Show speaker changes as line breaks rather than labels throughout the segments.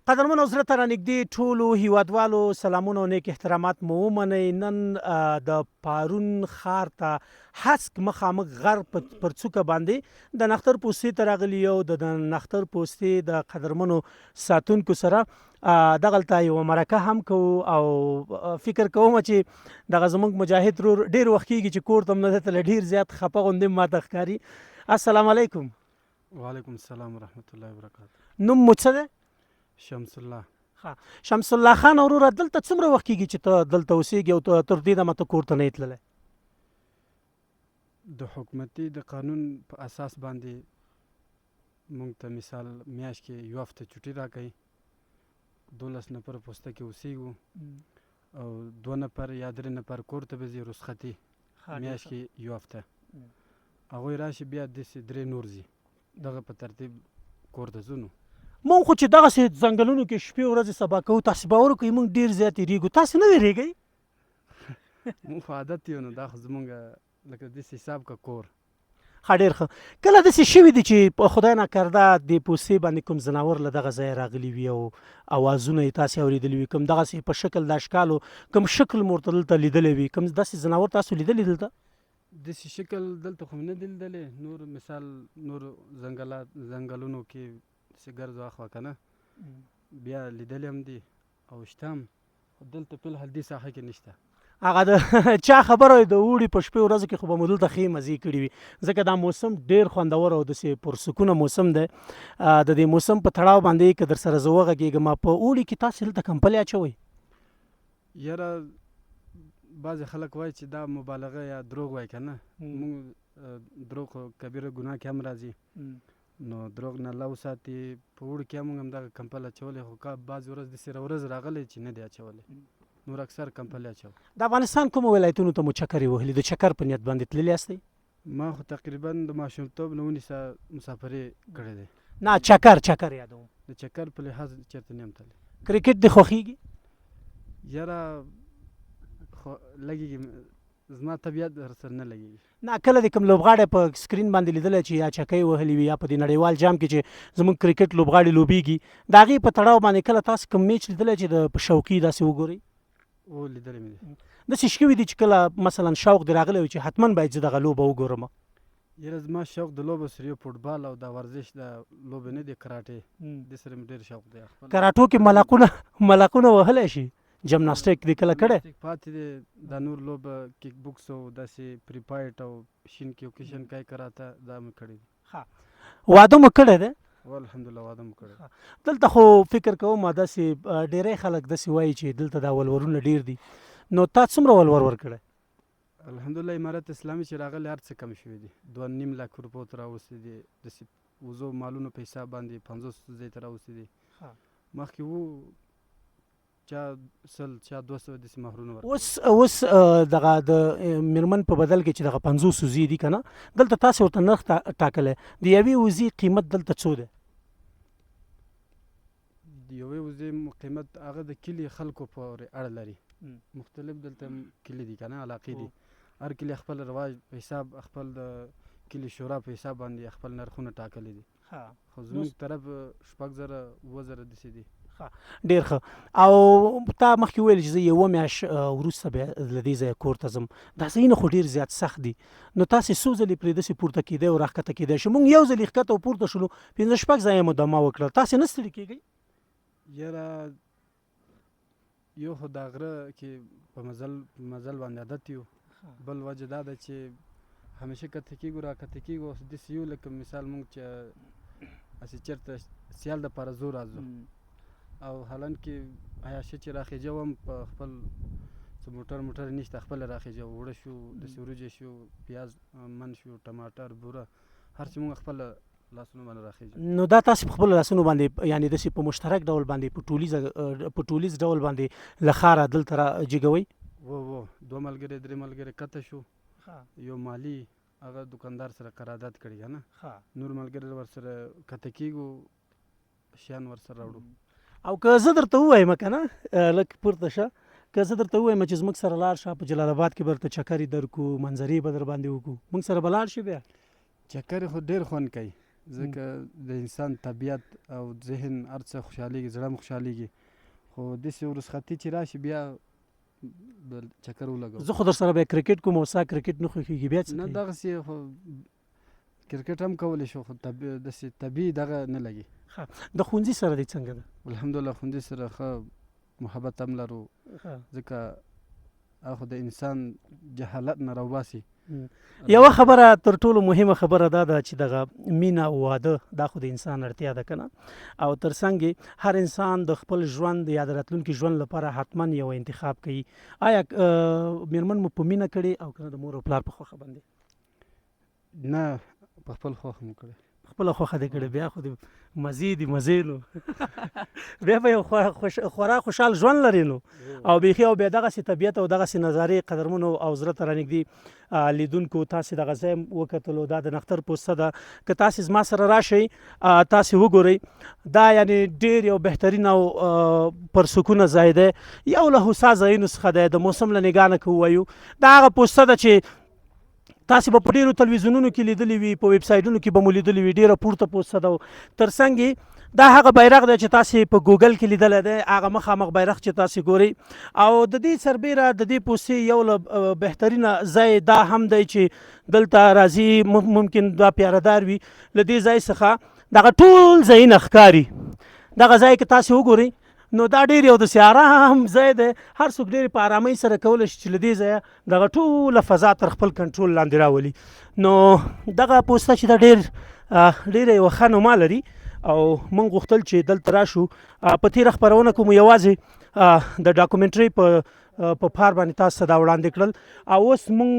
قدرمنو زړه ته رانږدې ټولو هیوادوالو سلامونه او نیک احترامات مو ومنئ. نن د پارون ښار ته هسک مخامخ غر پر څوکه باندې د نښتر پوستې ته راغلي یو د نښتر پوستې د قدرمنو ساتونکو سره دغلته یوه مرکه هم کوو او فکر کوم چې دغه زموږ مجاهد ورور ډېر وخت کېږي چې کور ته هم نه دی تللی، ډېر زیات خفه غوندې ماته ښکاري. السلام علیکم.
وعلیکم السلام ورحمت الله وبرکاته.
نوم مو څه دی؟
شمس الله.
شمس الله خان وروره، دلته څومره وخت کېږي چې ته دلته اوسېږي او تر دې دمه ته کور ته نه یې تللی؟
د حکومتي د قانون په اساس باندې موږ ته مثال میاشت کې یو هفته چوټي راکوي. 12 نفر پوسته کې اوسېږو او 2 نفر یا 3 نفر کور ته به ځي رخصتي میاشت کې یو هفته. هغوی راشي بیا داسې 3 نور ځي، دغه په ترتیب کور ته ځو. نو
مونږ خو چې دغسې ځنګلونو کې شپې ورځې سبا کوو، تاسې باور وکړئ مونږ ډېر زیات یېرېږو. تاسې نه وېرېږئ؟
مونږ خو عادت یو، نو دا خو زمونږ لکه داسې حساب که کور.
ښه، ډېر ښه. کله داسې شوي دي چې په خدای ناکرده د پوستې باندې کوم ځناور له دغه ځایه راغلي وي او اوازونه یې تاسې اورېدلي وي، کوم دغسې په شکل د اشکالو کوم شکل مو ورته دلته لیدلی وي، کوم داسې ځناور تاسو لیدلی دلته؟
داسې شکل دلته خو مې نه دی لیدلی. نور مثال نور ځنګلونو کې داسې ګرځو اخوا که نه، بیا لیدلی هم دي او شته هم، خو دلته فلحال دې ساحه کې نشته.
هغه د چا خبره د اوړي په شپې ورځو کې خو به مو دلته ښې مزې کړي وي، ځکه دا موسم ډېر خوندور او داسې پرسکونه موسم دی. د دې موسم په تړاو باندې که در سره زه وغږېږم، په اوړي کې تاسې دلته کمپلې اچوئ؟
یاره بعضې خلک وایي چې دا مبالغه یا دروغ وایي که نه. موږ دروغ خو کبیره ګناه کې هم راځي، نو دروغ نه الله وساتي. په اوړي کې هم موږ همدغه کمپل اچولی، خو بعضې ورځ داسې ورځ راغلی چې نه دی اچولی، نور اکثر کمپلې اچوو.
د افغانستان کومو ولایتونو ته مو چکرې وهلي؟ د چکر په نیت باندې تللي یاستئ؟
ما خو تقریبا د ماشومتوب نه ونیسه مسافرې کړې دی.
نه، چکر یادوم.
د چکر په لحاظ چېرته نه یم تللی.
کرکټ دې خوښېږي؟
یاره خو لګېږي، زما طبیعت سره نه لګېږي.
نه، کله دې کوم لوبغاړی په سکرین باندې لیدلی چې یا چکۍ وهلي وي یا په دې نړیوال جام کې چې زموږ کرکټ لوبغاړي لوبېږي، د هغې په تړاو باندې کله تاسو کوم میچ لیدلی چې په شوقي داسې وګورئ؟
او لیدلی مې دی.
داسې شوي دي چې کله مثلا شوق دې راغلی وي چې حتما باید زه دغه لوبه وګورم؟
یاره زما شوق د لوبو سره یو فوټبال او د ورزش د لوبې نه دی، کراټې، دې سره مې ډېر شوق دی.
کراټو کې ملقونه وهلی شي؟ جمناسټیک دې کله کړی؟
پاتې دی دا نور لوبه کیک بوکس او داسې پری فایټ او شین کیوکیشن کای کراته دا مې کړی دی.
واده مو کړی دی؟
الحمدلله واده مو کړی.
دلته خو فکر کوم داسې ډېری خلک داسې وایي چې دلته دا ولورونه ډېر دي، نو تا څومره ولور ورکړی؟
الحمدلله امارت اسلامي چې راغلی هر څه کم شوي دي. 2.5 لک روپو ته راوستي دي، داسې وزو مالونو په حساب باندې 50 ځای ته راوستي دي. مخکې وو چا 100 چا 200 داسې مهرونه ورکړي.
اوس دغه د میرمن په بدل کې چې دغه 50 وزې دي که نه، دلته تاسې ورته نرخ ټاکلی، د یوې وزې قیمت دلته څو دی؟
د یوې وزې قیمت هغه د کلي خلکو پورې اړه لري. مختلف دلته کلي دي که نه، علاقې دي، هر کلي خپل رواج په حساب، خپل د کلي شورا په حساب باندې خپل نرخونه ټاکلی دي. خو زموږ طرف 6,000 7,000 داسې دي.
ډېر ښه. او تا مخکې ویل چې زه یوه میاشت وروسته بیا له دې ځایه کور ته ځم، دا ځایونه خو ډېر زیات سخت دي، نو تاسې څو ځلې پرې داسې پورته کېدی او راښکته کېدی شو؟ موږ یو ځل ښکته او پورته شولو، 5-6 ځایه مو دمه وکړل، تاسې نه ستړي کېږئ؟
یاره یو خو دا غره کې په مزل باندې عادت یو، بل وجه دا ده چې همیشه کته کېږو راکته کېږو، اوس داسې یو لکه مثال موږ چې هسې چېرته سیال دپاره ځو راځو، او حالان کې عیاشي چې راخېجه وم په خپل څه موټر نشته، خپله راخېجه وړه شو، داسې وریجې شو، پیاز من شو، ټماټر، بوره، هر څه موږ خپله لاسونو باندې راخېجو.
نو دا تاسې په خپلو لاسونو باندې یعنې داسې په مشترک ډول باندې په ټولیز ډول باندې له ښاره دلته را جګوئ؟
2 ملګري 3 ملګري کته شو، یو مالي هغه دکاندار سره قرارداد کړي که نه، نور ملګري ورسره کته کېږو، شیان ورسره راوړو.
او که زه درته ووایم که نه، لږ پورته شه، که زه درته ووایم چې زموږ سره لاړ شه، په جلال آباد کې به درته چکرې درکړو، منظرې به در باندې وکړو، موږ سره به لاړ شې بیا؟
چکرې خو ډېر خوند کوي، ځکه د انسان طبیعت او ذهن هر څه خوشحالېږي، زړه م خوشحالېږي، خو داسې ورسختي چې راشي بیا به چکر ولګوو.
زه خو در سره بیا کرکټ کوم او ستا کرکټ نه خوښېږي، بیا څه
نه
کوې؟
دغسې خو کرکټ هم کولی شو خو داسې طبیعي دغه نه لګي.
د ښوونځي سره دې څنګه ده؟
الحمدلله ښوونځي سره ښه محبت هم لرو، ځکه هغه خو د انسان جهالت نه راوباسي.
یوه خبره تر ټولو مهمه خبره دا ده چې دغه مینه او واده دا خو د انسان اړتیا ده که نه، او تر څنګ یې هر انسان د خپل ژوند یا د راتلونکي ژوند لپاره حتما یو انتخاب کوي. آیا میرمن مو په مینه کړې او که نه د مور او پلار په خوښه باندې؟
نه په خپل خوښه مو کړی.
خپله خوښه دې کړې، بیا خو دې مزې دي مزې نو بیا به یو خورا خوشحال ژوند لرې نو، او بیخي او بیا دغسې طبیعت او دغسې نظارې قدرمنو او زړه ته رانږدې لیدونکو تاسې دغه ځای وکتلو، دا د نښتر پوسته ده. که تاسې زما سره راشئ تاسې وګورئ، دا یعنې ډېر یو بهترین او پرسکونه ځای دی، یو له هوسا ځایونو څخه دی. د موسم له نګاه نه که ووایو دا هغه پوسته ده چې تاسې به په ډېرو تلویزیونونو کې لیدلې وي، په ویب سایټونو کې به مو لیدلې وي، ډېره پورته پوسته ده. تر څنګ یې دا هغه بیرغ دی چې تاسې په ګوګل کې لیدلی دی، هغه مخامخ بیرغ چې تاسې ګورئ. او د دې سربیره د دې پوستې یو له بهترینه ځای دا هم دی چې دلته راځي، ممکن دا پیارهدار وي، له دې ځای څخه دغه ټول ځایونه ښکاري. دغه ځای که تاسې وګورئ نو دا ډېر یو داسې ارام ځای دی، هر څوک ډېر په ارامۍ سره کولی شي چې له دې ځایه دغه ټوله فضا تر خپل کنټرول لاندې راولي. نو دغه پوسته چې دا ډېره یوه ښه نما لري، او موږ غوښتل چې دلته راشو. په تېره خپرونه کې مو یوازې د ډاکومنټرۍ په پار باندې تاسو ته دا وړاندې کړل، او اوس موږ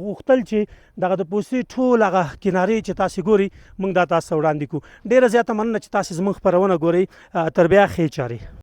غوښتل چې دغه د پوستې ټول هغه کنارې چې تاسې ګورئ موږ دا تاسو ته وړاندې کړو. ډېره زیاته مننه چې تاسې زموږ خپرونه ګورئ. تر بیا ښې چارې.